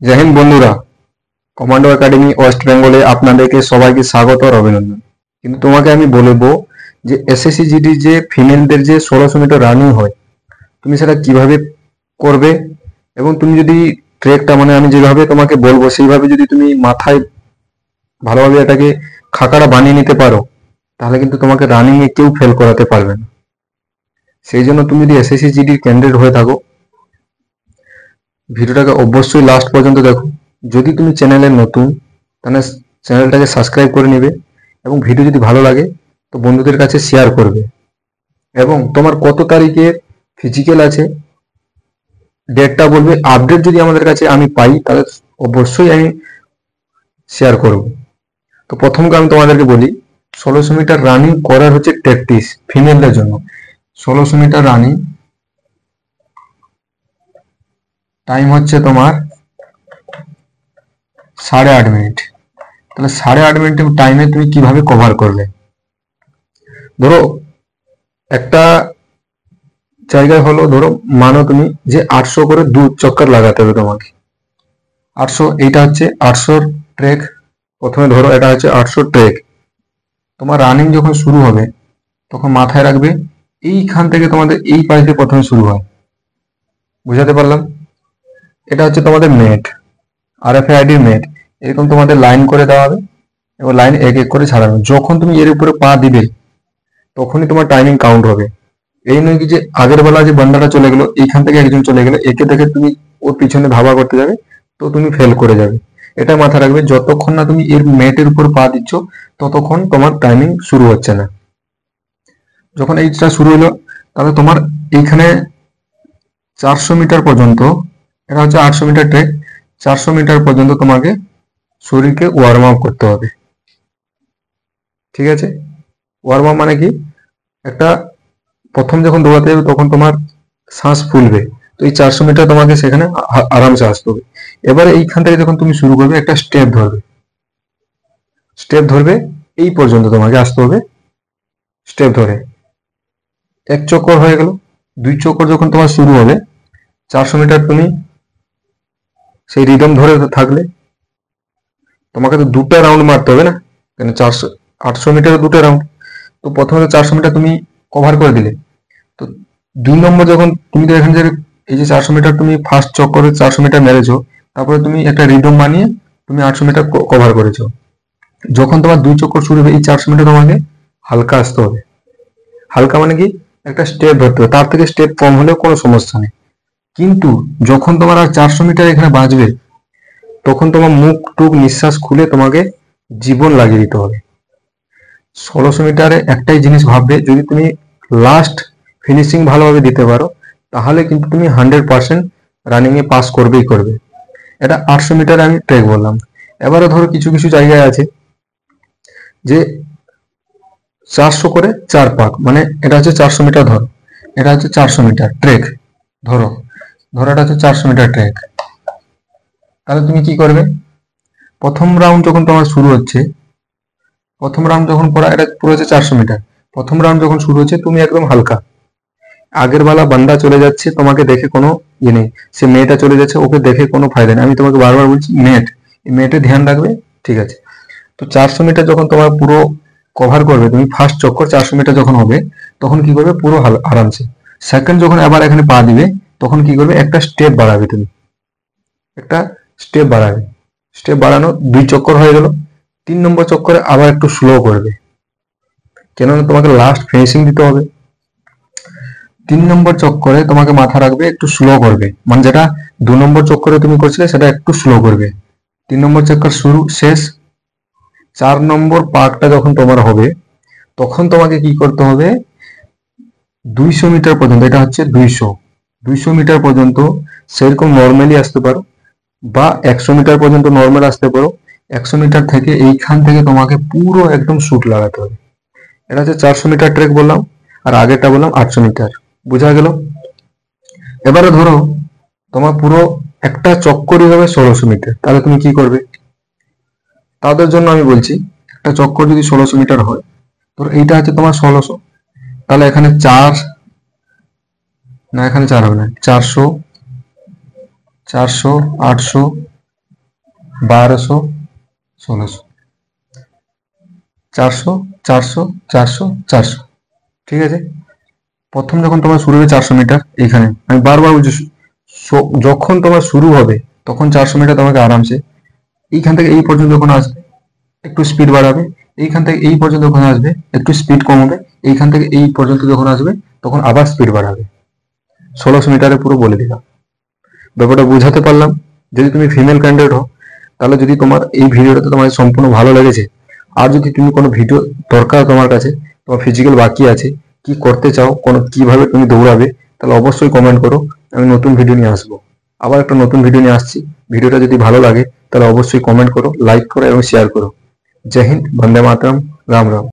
জয় হিন্দ বন্ধুরা। Commando academy West বেঙ্গলে আপনাদেরকে সবাইকে স্বাগত আর অভিনন্দন। কিন্তু তোমাকে আমি বলবো যে এসএসসি জিডি যে ফিমেলদের যে 1600 মিটার রানিং হয়, তুমি সেটা কিভাবে করবে এবং তুমি যদি ট্রেকটা মানে আমি যেভাবে তোমাকে বলবো সেইভাবে যদি তুমি মাথায় ভালোভাবে এটাকে খাকাটা বানিয়ে নিতে পারো, তাহলে কিন্তু তোমাকে রানিং এ কেউ ফেল করাতে পারবে না। সেই জন্য তুমি যদি এসএসসি জিডির ক্যান্ডিডেট হয়ে থাকো, ভিডিওটাকে অবশ্যই লাস্ট পর্যন্ত দেখো। যদি তুমি চ্যানেলে নতুন, তাহলে চ্যানেলটাকে সাবস্ক্রাইব করে নেবে এবং ভিডিও যদি ভালো লাগে তো বন্ধুদের কাছে শেয়ার করবে। এবং তোমার কত তারিখে ফিজিক্যাল আছে ডেটটা বলবে। আপডেট যদি আমাদের কাছে আমি পাই তাহলে অবশ্যই আমি শেয়ার করব। তো প্রথম আমি তোমাদেরকে বলি, 1600 মিটার রানিং করার হচ্ছে প্র্যাকটিস ফিমেলদের জন্য। 1600 মিটার রানিং টাইম হচ্ছে তোমার 8.5 মিনিট। তাহলে 8.5 মিনিট টাইমে তুমি কিভাবে কভার করবে? ধরো একটা জায়গায় হলো, ধরো মানো তুমি যে 800 করে 2 চক্কর লাগাতে হবে তোমাকে। 800, এইটা হচ্ছে 800 ট্রেক। প্রথমে ধরো এটা হচ্ছে 800 ট্রেক। তোমার রানিং যখন শুরু হবে তখন মাথায় রাখবে এইখান থেকে তোমাদের এই পাশ দিয়ে প্রথমে শুরু হয়। বুঝাতে পারলাম? এটা হচ্ছে তোমাদের নেট, RFID নেট। এরকম তোমাদের লাইন করে দেওয়া হবে এবং লাইন এক এক করে ছাড়াবে। যখন তুমি এর উপরে পা দিবে তখনই তোমার টাইমিং কাউন্ট হবে। এই নয় কি যে আগের বেলা যে বান্দাটা চলে গেল, এইখান থেকে একজন চলে গেল, একে দেখে তুমি ওর পিছনে ধাওয়া করতে যাবে তো তুমি ফেল করে যাবে। এটা মাথায় রাখবে, যতক্ষণ না তুমি এর ম্যাটের উপর পা দিচ্ছ ততক্ষণ তোমার টাইমিং শুরু হচ্ছে না। যখন এইটা শুরু হলো তাহলে তোমার এইখানে 400 মিটার পর্যন্ত, এটা হচ্ছে 800 মিটার ট্রেক, 400 মিটার পর্যন্ত তোমাকে শরীরকে ওয়ার্ম আপ করতে হবে। ঠিক আছে? ওয়ার্ম আপ মানে কি, একটা প্রথম যখন দৌড়াতে যাবে তখন তোমার শ্বাস ফুলবে, তো এই 400 মিটার তোমাকে সেখানে আরামসে আসতে হবে। এবারে এইখান থেকে যখন তুমি শুরু করবে একটা স্টেপ ধরবে, স্টেপ ধরবে এই পর্যন্ত তোমাকে আসতে হবে। স্টেপ ধরে এক চক্কর হয়ে গেল, 2 চক্কর যখন তোমার শুরু হবে 400 মিটার তুমি সেই রিদম ধরে থাকলে। তোমাকে তো 2টা রাউন্ড মারতে হবে না, কেন 400 800 মিটারে 2টা রাউন্ড। তো প্রথমে 400 মিটার তুমি কভার করে দিলে, তো 2 নম্বর যখন তুমি তো এখানে যে এই যে 400 মিটার তুমি ফার্স্ট চক্করে 400 মিটার মেরেছো, তারপরে তুমি একটা রিদম বানিয়ে তুমি 800 মিটার কভার করেছো। যখন তোমার 2 চক্কর শুরু হবে এই 400 মিটার তোমাকে হালকা আসতে হবে। হালকা মানে কি, একটা স্টেপ ধরতে হবে, তার থেকে স্টেপ কম হলেও কোনো সমস্যা নেই। কিন্তু যখন তোমার আর 400 মিটার এখানে বাঁচবে তখন তোমার মুখ টুক নিঃশ্বাস খুলে তোমাকে জীবন লাগিয়ে দিতে হবে। 1600 মিটারে একটাই জিনিস ভাববে, যদি তুমি লাস্ট ফিনিশিং ভালোভাবে দিতে পারো তাহলে কিন্তু তুমি 100% রানিং এ পাস করবেই করবে। এটা 800 মিটারে আমি ট্রেক বললাম। এবারে ধরো কিছু কিছু জায়গায় আছে যে 400 করে 4 পাক, মানে এটা হচ্ছে 400 মিটার। ধরো এটা হচ্ছে 400 মিটার ট্রেক, ধরো ধরো এটা হচ্ছে 400 মিটার ট্রেক। তাহলে তুমি কি করবে, প্রথম রাউন্ড যখন তোমার শুরু হচ্ছে, প্রথম রাউন্ড যখন পড়া, এটা পুরো হচ্ছে 400 মিটার। প্রথম রাউন্ড যখন শুরু হচ্ছে তুমি একদম হালকা, আগের বেলা বান্দা চলে যাচ্ছে তোমাকে দেখে কোনো ইয়ে নেই, সে মেয়েটা চলে যাচ্ছে ওকে দেখে কোনো ফায়দা নেই। আমি তোমাকে বারবার বলছি নেট, এই মেয়েটে ধ্যান রাখবে। ঠিক আছে? তো 400 মিটার যখন তোমার পুরো কভার করবে, তুমি ফার্স্ট চক্কর 400 মিটার যখন হবে তখন কি করবে, পুরো আরামসে। সেকেন্ড যখন আবার এখানে পা দিবে তখন কি করবে, একটা স্টেপ বাড়াবে, তুমি একটা স্টেপ বাড়াবে। স্টেপ বাড়ানো 2 চক্কর হয়ে গেল। 3 নম্বর চক্করে আবার একটু স্লো করবে, কেননা তোমাকে লাস্ট ফিনিশিং দিতে হবে। 3 নম্বর চক্করে তোমাকে মাথা রাখবে একটু স্লো করবে, মানে যেটা 2 নম্বর চক্করে তুমি করছিলে সেটা একটু স্লো করবে। 3 নম্বর চক্কর শুরু শেষ। 4 নম্বর পাকটা যখন তোমার হবে তখন তোমাকে কি করতে হবে, 200 মিটার পর্যন্ত, এটা হচ্ছে 200 মিটার পর্যন্ত সেরকম নর্মালি আসতে পারো বা 100 মিটার পর্যন্ত নর্মাল আসতে পারো। 100 মিটার থেকে এইখান থেকে তোমাকে পুরো একদম শুট লাগাতে হবে। এটা হচ্ছে 400 মিটার ট্রেক বললাম, আর আগেরটা বললাম 800 মিটার। বোঝা গেল? এবারে ধরো তোমার পুরো একটা চক্করই হবে 1600 মিটার, তাহলে তুমি কি করবে? তাদের জন্য আমি বলছি, একটা চক্কর যদি 1600 মিটার হয়, ধরো এইটা হচ্ছে তোমার 1600, তাহলে এখানে 4 না, এখানে 4 হবে না, 400, 400, 800, 1200, 1600, 400, 400, 400, 400। ঠিক আছে, প্রথম যখন তোমার শুরু হবে 400 মিটার, এখানে আমি বারবার বলছি, যখন তোমার শুরু হবে তখন 400 মিটার তোমাকে আরামসে এইখান থেকে এই পর্যন্ত যখন আসবে একটু স্পিড বাড়াবে, এইখান থেকে এই পর্যন্ত যখন আসবে একটু স্পিড কমাবে, এইখান থেকে এই পর্যন্ত যখন আসবে তখন আবার স্পিড বাড়াবে। 1600 মিটারে পুরো বলে দিলাম। ব্যাপারটা বোঝাতে পারলাম? যদি তুমি ফিমেল ক্যান্ডিডেট হও, তাহলে যদি তোমার এই ভিডিওটাতে তোমার সম্পূর্ণ ভালো লেগেছে, আর যদি তুমি কোনো ভিডিও দরকার তোমার কাছে, তোমার ফিজিক্যাল বাকি আছে, কি করতে চাও, কোনো কিভাবে তুমি দৌড়াবে, তাহলে অবশ্যই কমেন্ট করো, আমি নতুন ভিডিও নিয়ে আসবো। আবার একটা নতুন ভিডিও নিয়ে আসছি। ভিডিওটা যদি ভালো লাগে তাহলে অবশ্যই কমেন্ট করো, লাইক করো এবং শেয়ার করো। জয় হিন্দ, বন্দে মাতরম, রাম রাম।